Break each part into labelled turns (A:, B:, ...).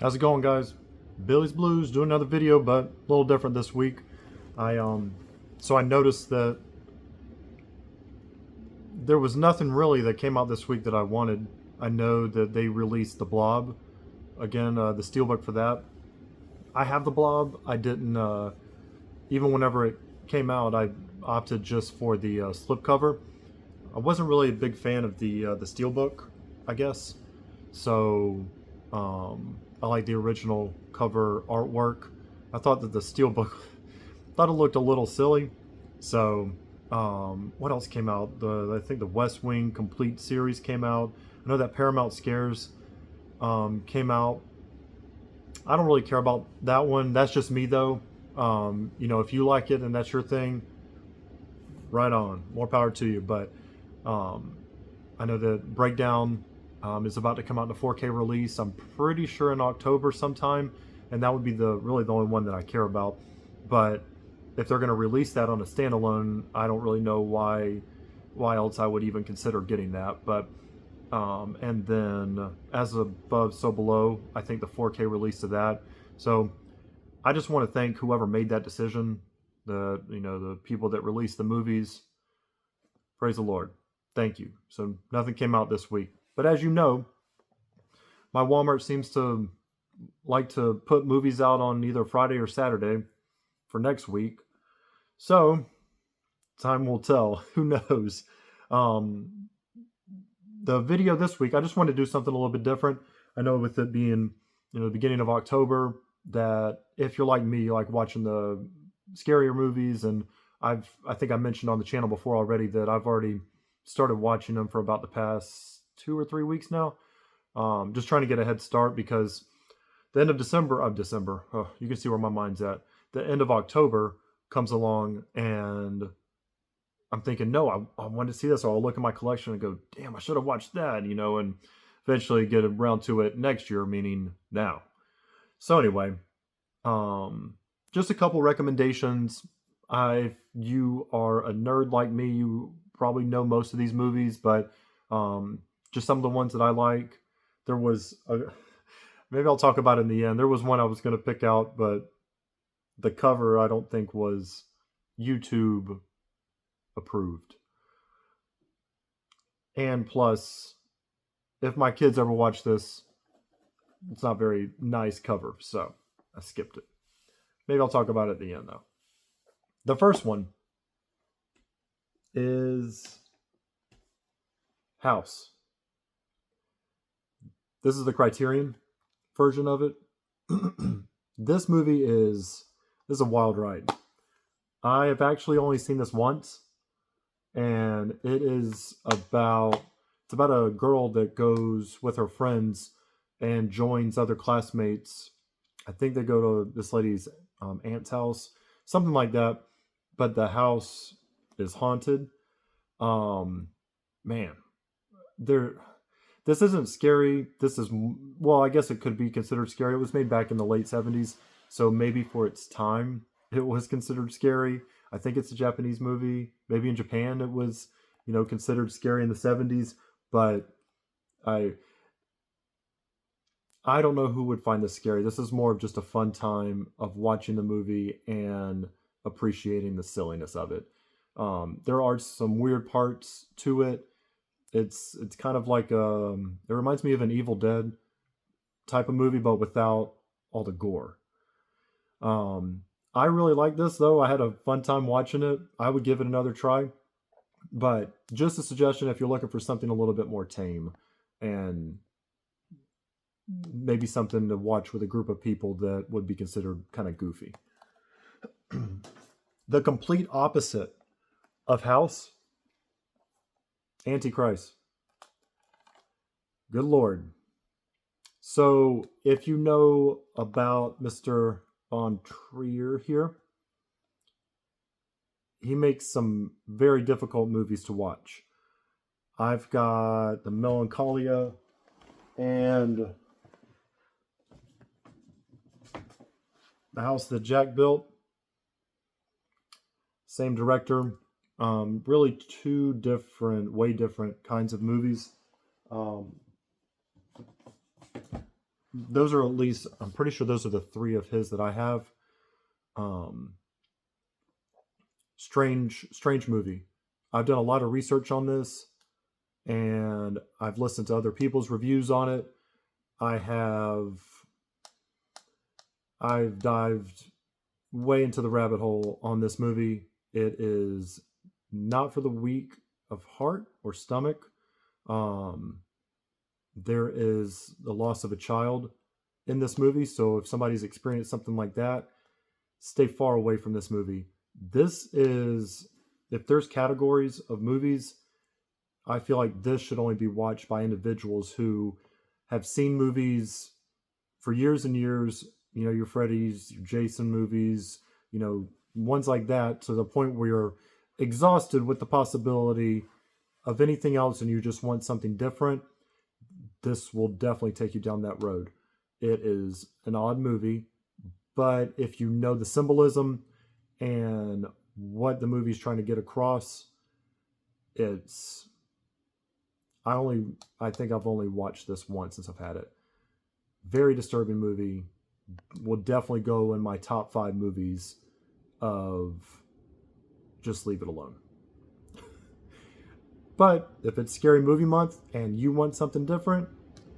A: How's it going, guys? Billy's Blues doing another video, but a little different this week. I noticed that there was nothing really that came out this week that I wanted. I know that they released The Blob again, the steelbook for that. I have The Blob. I didn't even whenever it came out. I opted just for the slipcover. I wasn't really a big fan of the steelbook, I guess. So I like the original cover artwork. I thought that the steelbook thought it looked a little silly. So what else came out? I think the West Wing Complete series came out. I know that Paramount Scares came out. I don't really care about that one. That's just me though. If you like it and that's your thing, right on. More power to you. But um, I know that Breakdown is about to come out in a 4K release. I'm pretty sure in October sometime, and that would be really the only one that I care about. But if they're going to release that on a standalone, I don't really know why else I would even consider getting that. But and then As Above, So Below, I think the 4K release of that. So I just want to thank whoever made that decision. The people that released the movies. Praise the Lord. Thank you. So nothing came out this week. But as you know, my Walmart seems to like to put movies out on either Friday or Saturday for next week. So time will tell. Who knows? Um, the video this week, I just wanted to do something a little bit different. I know with it being the beginning of October, that if you're like me, you like watching the scarier movies, and I think I mentioned on the channel before already that I've already started watching them for about the past 2 or 3 weeks now. Just trying to get a head start because the end of December, oh, you can see where my mind's at. The end of October comes along, and I'm thinking, no, I want to see this. So I'll look at my collection and go, damn, I should have watched that, and eventually get around to it next year, meaning now. So anyway, just a couple recommendations. If you are a nerd like me, you probably know most of these movies, but just some of the ones that I like. There was maybe I'll talk about it in the end. There was one I was going to pick out, but the cover I don't think was YouTube approved. And plus, if my kids ever watch this, it's not very nice cover, so I skipped it. Maybe I'll talk about it at the end though. The first one is House. This is the Criterion version of it. This movie is a wild ride. I have actually only seen this once, and it's about a girl that goes with her friends and joins other classmates. I think they go to this lady's aunt's house, something like that. But the house is haunted. Man, there. This isn't scary. This is, well, I guess it could be considered scary. It was made back in the late 70s, so maybe for its time it was considered scary. I think it's a Japanese movie. Maybe in Japan it was, considered scary in the 70s, but I I don't know who would find this scary. This is more of just a fun time of watching the movie and appreciating the silliness of it. There are some weird parts to it. It's kind of like it reminds me of an Evil Dead type of movie, but without all the gore. I really like this though. I had a fun time watching it. I would give it another try. But just a suggestion if you're looking for something a little bit more tame and maybe something to watch with a group of people that would be considered kind of goofy. The complete opposite of House, Antichrist. Good Lord. So, if you know about Mr. Von Trier here, he makes some very difficult movies to watch. I've got the Melancholia and the House that Jack built. Same director. Really two different, way different kinds of movies. those are at least, I'm pretty sure those are the three of his that I have. Um, strange movie. I've done a lot of research on this, and I've listened to other people's reviews on it. I have I've dived way into the rabbit hole on this movie. It is not for the weak of heart or stomach. Um, there is the loss of a child in this movie, so if somebody's experienced something like that, stay far away from this movie. This is, if there's categories of movies, I feel like this should only be watched by individuals who have seen movies for years and years, you know, your Freddy's, your Jason movies, you know, ones like that, to the point where you're exhausted with the possibility of anything else and you just want something different. This will definitely take you down that road. It is an odd movie, but if you know the symbolism and what the movie's trying to get across, it's I think I've only watched this once since I've had it. Very disturbing movie. Will definitely go in my top 5 movies of just leave it alone. But if it's Scary Movie Month and you want something different,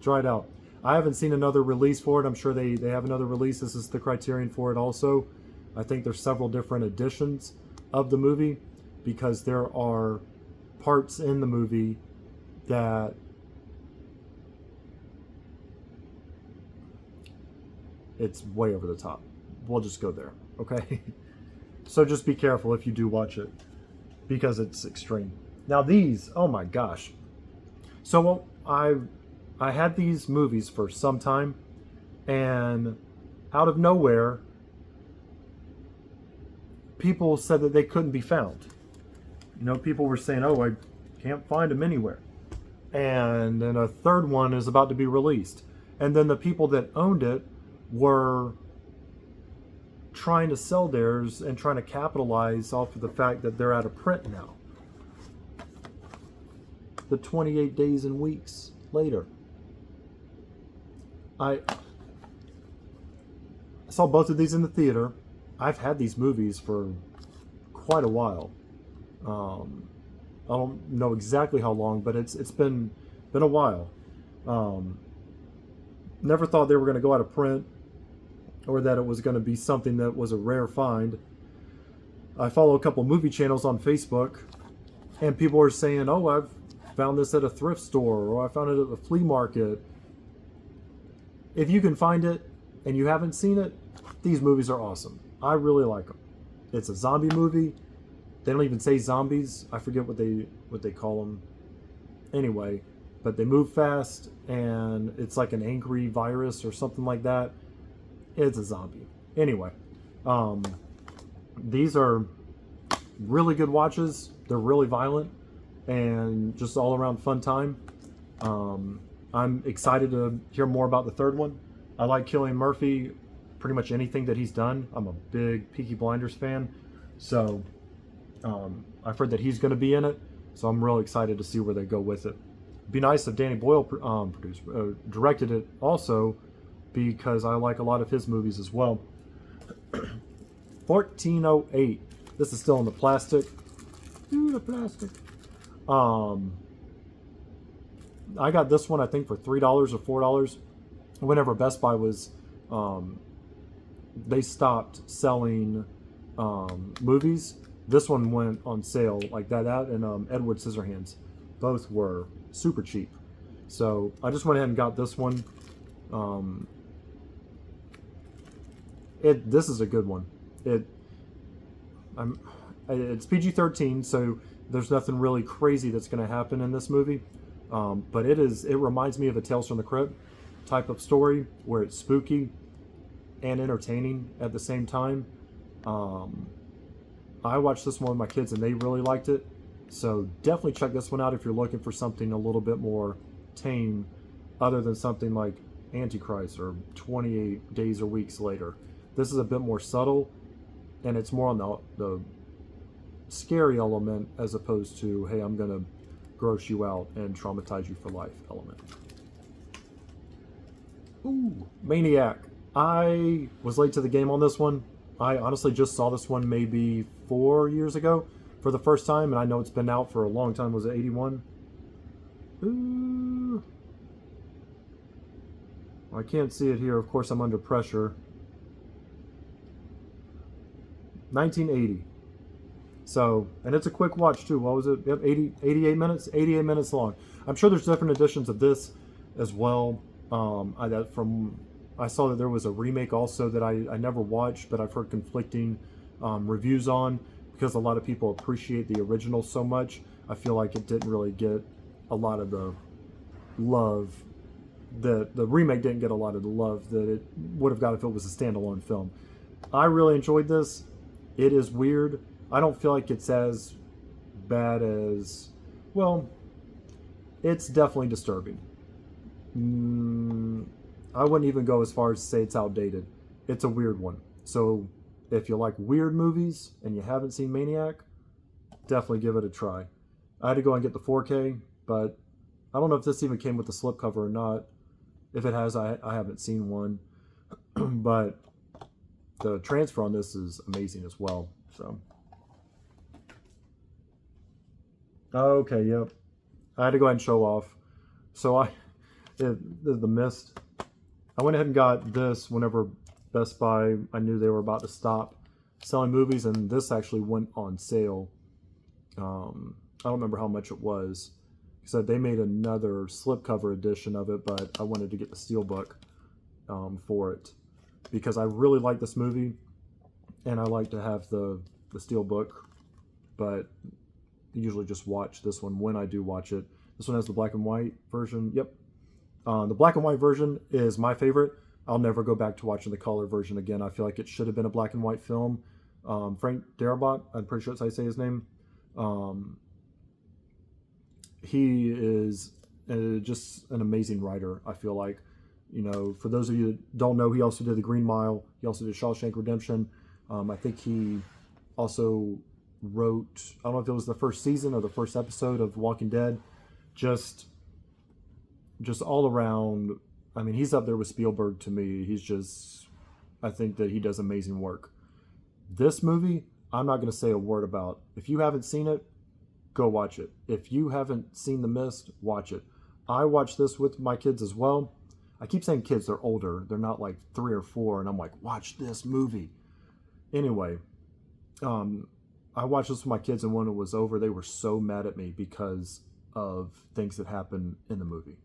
A: try it out. I haven't seen another release for it. I'm sure they have another release. This is the Criterion for it also. I think there's several different editions of the movie because there are parts in the movie that it's way over the top. We'll just go there, okay? So just be careful if you do watch it because it's extreme. Now these, oh my gosh. So I had these movies for some time, and out of nowhere, people said that they couldn't be found. You know, people were saying, oh, I can't find them anywhere. And then a third one is about to be released. And then the people that owned it were trying to sell theirs and trying to capitalize off of the fact that they're out of print now. The 28 days and weeks later. I saw both of these in the theater. I've had these movies for quite a while. I don't know exactly how long, but it's been a while. Never thought they were going to go out of print or that it was going to be something that was a rare find. I follow a couple movie channels on Facebook, and people are saying, oh, I've found this at a thrift store, or I found it at the flea market. If you can find it and you haven't seen it, these movies are awesome. I really like them. It's a zombie movie. They don't even say zombies. I forget what they call them. Anyway, but they move fast, and it's like an angry virus or something like that. It's a zombie. Anyway, these are really good watches. They're really violent and just all around fun time. I'm excited to hear more about the third one. I like Cillian Murphy, pretty much anything that he's done. I'm a big Peaky Blinders fan, so I've heard that he's going to be in it, so I'm really excited to see where they go with it. It'd be nice if Danny Boyle directed it also, because I like a lot of his movies as well. 1408. This is still in the plastic. Ooh, the plastic. I got this one, I think, for $3 or $4. Whenever Best Buy was, they stopped selling movies. This one went on sale like that and Edward Scissorhands. Both were super cheap. So I just went ahead and got this one. This is a good one. It's PG-13, so there's nothing really crazy that's going to happen in this movie. But it reminds me of a Tales from the Crypt type of story where it's spooky and entertaining at the same time. I watched this one with my kids and they really liked it. So definitely check this one out if you're looking for something a little bit more tame, other than something like Antichrist or 28 Days or Weeks Later. This is a bit more subtle, and it's more on the scary element as opposed to, hey, I'm going to gross you out and traumatize you for life element. Ooh, Maniac. I was late to the game on this one. I honestly just saw this one maybe 4 years ago for the first time, and I know it's been out for a long time. Was it 81? Ooh. I can't see it here. Of course, I'm under pressure. 1980. So, and it's a quick watch too. What was it? Yep, 88 minutes. 88 minutes long. I'm sure there's different editions of this as well. I saw that there was a remake also that I never watched, but I've heard conflicting reviews on because a lot of people appreciate the original so much. I feel like it didn't really get a lot of the love that the remake didn't get a lot of the love that it would have got if it was a standalone film. I really enjoyed this. It is weird. I don't feel like it's as bad as, well, it's definitely disturbing. I wouldn't even go as far as to say it's outdated. It's a weird one. So if you like weird movies and you haven't seen Maniac, definitely give it a try. I had to go and get the 4K, but I don't know if this even came with the slipcover or not. If it has, I haven't seen one. But the transfer on this is amazing as well. So, okay, yep. I had to go ahead and show off. So the Mist. I went ahead and got this whenever Best Buy, I knew they were about to stop selling movies, and this actually went on sale. I don't remember how much it was. So they made another slipcover edition of it, but I wanted to get the steelbook for it because I really like this movie, and I like to have the steelbook, but I usually just watch this one when I do watch it. This one has the black and white version. Yep. The black and white version is my favorite. I'll never go back to watching the color version again. I feel like it should have been a black and white film. Frank Darabont, I'm pretty sure that's how you say his name. He is just an amazing writer, I feel like. You know, for those of you that don't know, he also did The Green Mile. He also did Shawshank Redemption. I think he also wrote, I don't know if it was the first season or the first episode of Walking Dead. Just all around, I mean, he's up there with Spielberg to me. I think that he does amazing work. This movie, I'm not going to say a word about. If you haven't seen it, go watch it. If you haven't seen The Mist, watch it. I watched this with my kids as well. I keep saying kids, they're older. They're not like 3 or 4, and I'm like, watch this movie. Anyway, I watched this with my kids, and when it was over, they were so mad at me because of things that happened in the movie.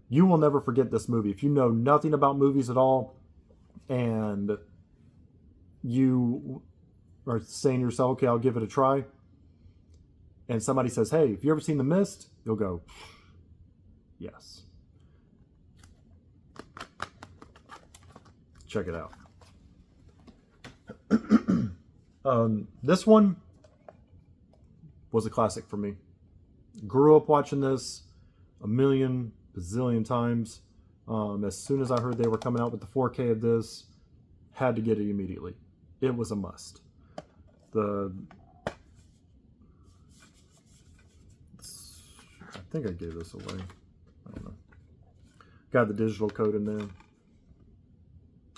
A: You will never forget this movie. If you know nothing about movies at all, and you are saying to yourself, okay, I'll give it a try, and somebody says, hey, have you ever seen The Mist? You'll go, yes. Check it out. This one was a classic for me. Grew up watching this a million bazillion times. As soon as I heard they were coming out with the 4K of this, had to get it immediately. It was a must. I think I gave this away. I don't know. Got the digital code in there.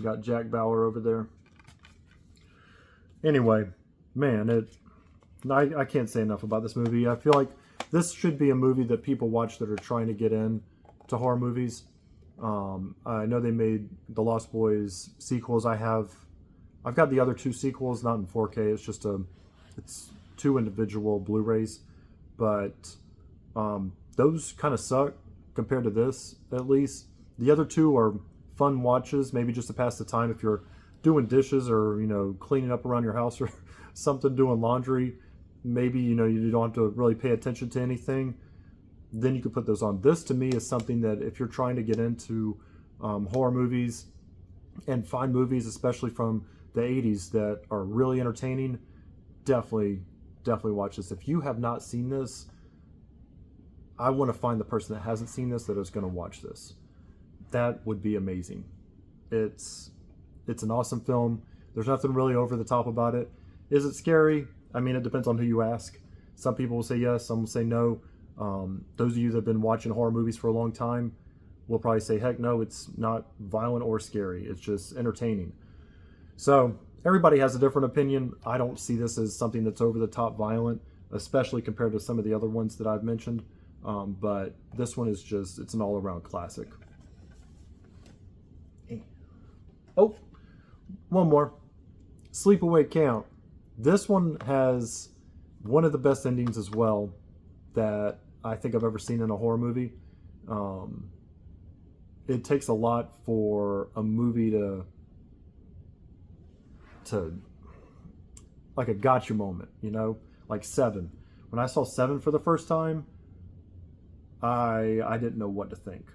A: Got Jack Bauer over there. Anyway, man, I can't say enough about this movie. I feel like this should be a movie that people watch that are trying to get in to horror movies. I know they made the Lost Boys sequels. I've got the other 2 sequels, not in 4K. It's 2 individual Blu-rays, but those kind of suck compared to this, at least. The other 2 are fun watches, maybe just to pass the time if you're doing dishes or, cleaning up around your house or something, doing laundry. Maybe, you don't have to really pay attention to anything. Then you could put those on. This, to me, is something that if you're trying to get into horror movies and find movies, especially from the 80s, that are really entertaining, definitely watch this. If you have not seen this, I want to find the person that hasn't seen this that is going to watch this. That would be amazing. It's an awesome film. There's nothing really over the top about it. Is it scary? I mean, it depends on who you ask. Some people will say yes, some will say no. Those of you that have been watching horror movies for a long time will probably say, heck no, it's not violent or scary. It's just entertaining. So everybody has a different opinion. I don't see this as something that's over the top violent, especially compared to some of the other ones that I've mentioned. But this one is just, it's an all-around classic. Oh, one more. Sleepaway Camp. This one has one of the best endings as well that I think I've ever seen in a horror movie. It takes a lot for a movie to like a gotcha moment, you know, like Seven. When I saw Seven for the first time, I didn't know what to think.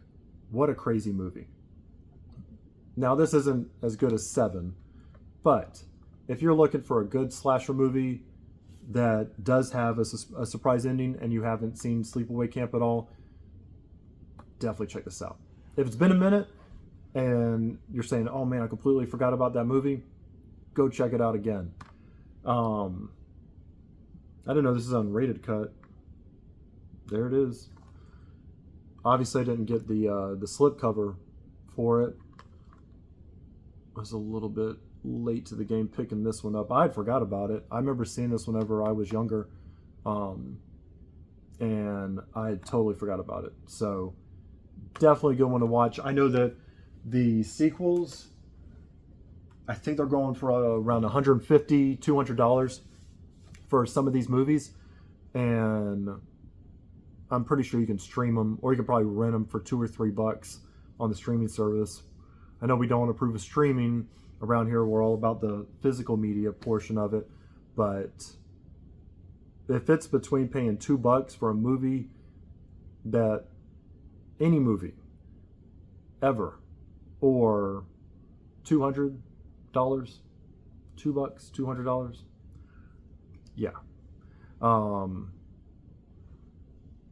A: What a crazy movie. Now this isn't as good as Seven, but if you're looking for a good slasher movie that does have a surprise ending and you haven't seen Sleepaway Camp at all, definitely check this out. If it's been a minute and you're saying, oh man, I completely forgot about that movie, go check it out again. I didn't know this is unrated cut. There it is. Obviously I didn't get the slip cover for it. I was a little bit late to the game picking this one up. I had forgot about it. I remember seeing this whenever I was younger, and I had totally forgot about it. So definitely a good one to watch. I know that the sequels, I think they're going for around $150, $200 for some of these movies, and I'm pretty sure you can stream them, or you can probably rent them for $2 or $3 on the streaming service. I know we don't approve of streaming around here. We're all about the physical media portion of it, but if it's between paying $2 for a movie, that any movie ever, or $200, $2, $200, yeah.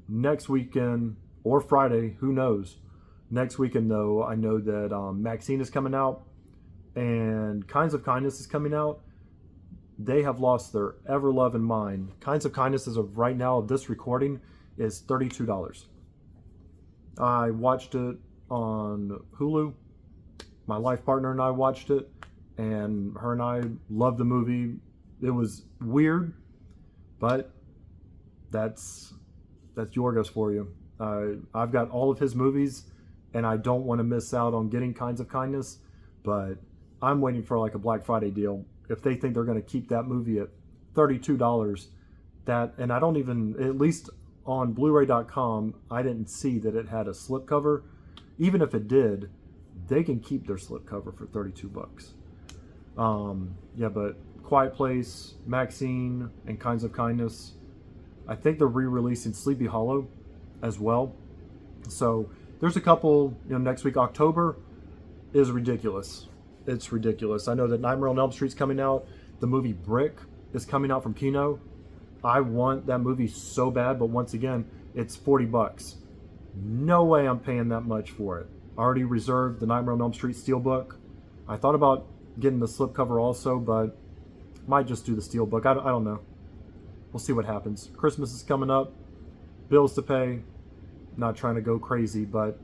A: Next weekend or Friday, who knows? Next weekend, though, I know that Maxine is coming out and Kinds of Kindness is coming out. They have lost their ever-loving mind. Kinds of Kindness, as of right now of this recording, is $32. I watched it on Hulu. My life partner and I watched it, and her and I loved the movie. It was weird, but that's Yorgos for you. I've got all of his movies, and I don't want to miss out on getting Kinds of Kindness, but I'm waiting for like a Black Friday deal. If they think they're going to keep that movie at $32, and I don't even, at least on Blu-ray.com, I didn't see that it had a slipcover. Even if it did, they can keep their slipcover for $32. Yeah, but Quiet Place, Maxine, and Kinds of Kindness. I think they're re-releasing Sleepy Hollow as well. So there's a couple, next week. October is ridiculous. It's ridiculous. I know that Nightmare on Elm Street's coming out. The movie Brick is coming out from Kino. I want that movie so bad, but once again, it's $40. No way I'm paying that much for it. I already reserved the Nightmare on Elm Street Steelbook. I thought about getting the slipcover also, but might just do the Steelbook. I don't know. We'll see what happens. Christmas is coming up. Bills to pay. Not trying to go crazy, but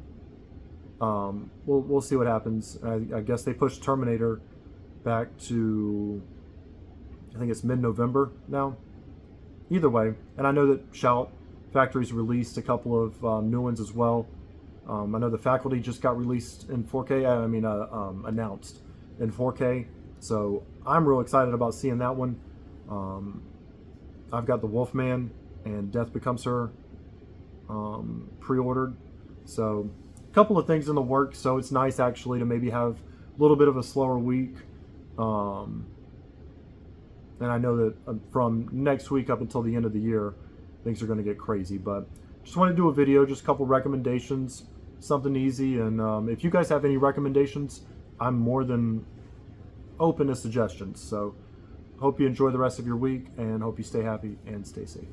A: we'll see what happens. I guess they pushed Terminator back to, I think it's mid-November now. Either way, and I know that Shout Factory's released a couple of new ones as well. I know The Faculty just got released in 4K. Announced in 4K. So I'm real excited about seeing that one. I've got The Wolfman and Death Becomes Her pre-ordered. So a couple of things in the works. So it's nice actually to maybe have a little bit of a slower week. And I know that from next week up until the end of the year, things are going to get crazy. But just want to do a video, just a couple recommendations, something easy. And if you guys have any recommendations, I'm more than open to suggestions. So hope you enjoy the rest of your week and hope you stay happy and stay safe.